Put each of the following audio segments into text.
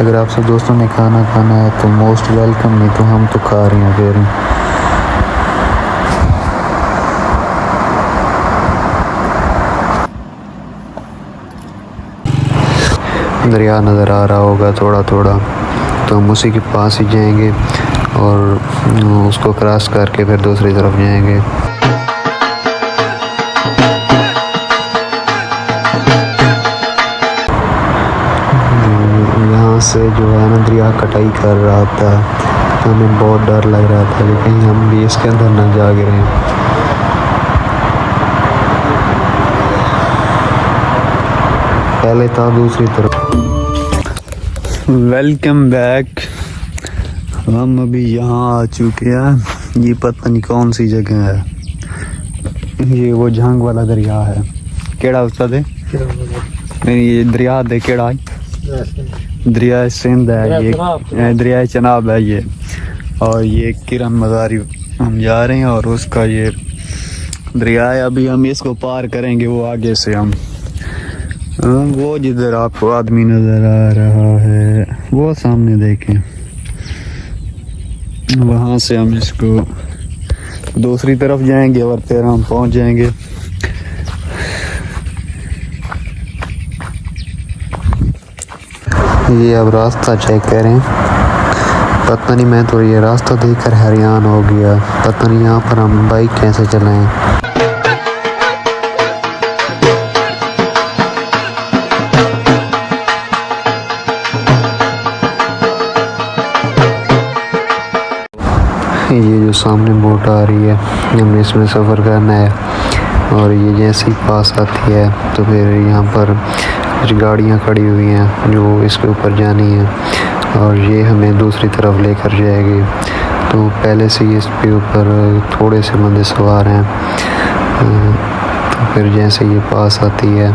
अगर आप सब दोस्तों ने खाना खाना है तो मोस्ट वेलकम, नहीं तो हम तो खा रहे हैं फिर। दरिया नज़र आ रहा होगा थोड़ा थोड़ा, तो हम उसी के पास ही जाएंगे और उसको क्रॉस करके फिर दूसरी तरफ जाएंगे। यहाँ से जो है ना दरिया कटाई कर रहा था तो हमें बहुत डर लग रहा था कि कहीं हम भी इसके अंदर ना जा गिरें। पहले था दूसरी तरफ। Welcome back. हम अभी यहाँ आ चुके हैं। ये पता नहीं कौन सी जगह है, ये वो झांग वाला दरिया है। केड़ा उस्ताद है? नहीं, ये दरिया दे केड़ा दरिया सिंध है, ये दरिया चनाब है ये। और ये किरण मज़ारी हम जा रहे हैं और उसका ये दरिया है। अभी हम इसको पार करेंगे, वो आगे से हम वो जिधर आपको आदमी नजर आ रहा है वो सामने देखें, वहां से हम इसको दूसरी तरफ जाएंगे और फिर हम पहुंच जाएंगे। ये अब रास्ता चेक करें। पता नहीं, मैं तो ये रास्ता देखकर हैरान हो गया। पता नहीं यहाँ पर हम बाइक कैसे चलाएं। ये जो सामने बोट आ रही है, हमें इसमें सफ़र करना है और ये जैसे ही पास आती है तो फिर यहाँ पर कुछ गाड़ियाँ खड़ी हुई हैं जो इसके ऊपर जानी है और ये हमें दूसरी तरफ लेकर जाएगी। तो पहले से ही इसके ऊपर थोड़े से बंदे सवार हैं। तो फिर जैसे ये पास आती है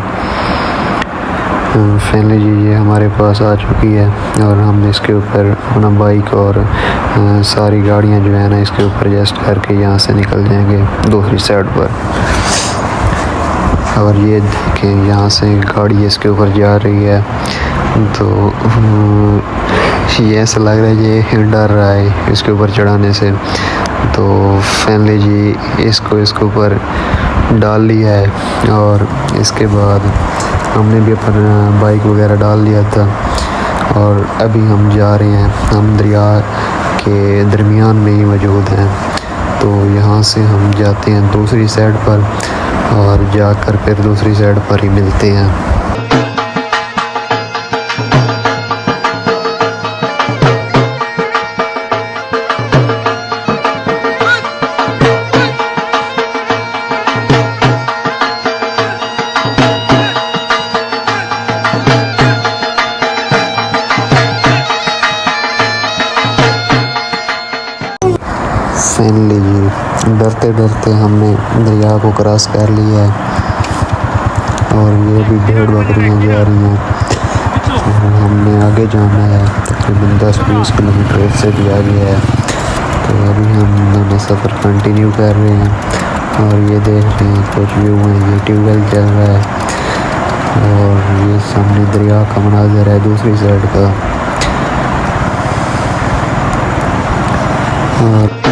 फाइनली जी ये हमारे पास आ चुकी है और हम इसके ऊपर अपना बाइक और सारी गाड़ियां जो है ना इसके ऊपर एडजस्ट करके यहाँ से निकल जाएंगे दूसरी साइड पर। और ये देखें यहाँ से गाड़ी इसके ऊपर जा रही है, तो ये ऐसा लग रहा है ये डर रहा है इसके ऊपर चढ़ाने से। तो फाइनली जी इसको इसके ऊपर डाल लिया है और इसके बाद हमने भी अपना बाइक वगैरह डाल दिया था और अभी हम जा रहे हैं। हम दरिया के दरमियान में ही मौजूद हैं, तो यहाँ से हम जाते हैं दूसरी साइड पर और जाकर फिर दूसरी साइड पर ही मिलते हैं। फाइनली जी डरते डरते हमने दरिया को क्रॉस कर लिया है और ये भी भेड़ बकरियाँ जा रही हैं। तो हमने आगे जाना है, तकरीबन 10-20 किलोमीटर से भी आगे है। तो अभी हम अपना सफ़र कंटिन्यू कर रहे हैं और ये देख रहे हैं कुछ व्यू है, ये ट्यूबवेल चल रहा है और ये सामने दरिया का मनाज़र है दूसरी साइड का। और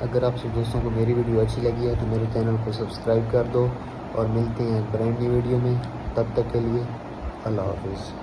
अगर आप सब दोस्तों को मेरी वीडियो अच्छी लगी है तो मेरे चैनल को सब्सक्राइब कर दो और मिलते हैं ब्रांड न्यू वीडियो में। तब तक के लिए अल्लाह हाफिज़।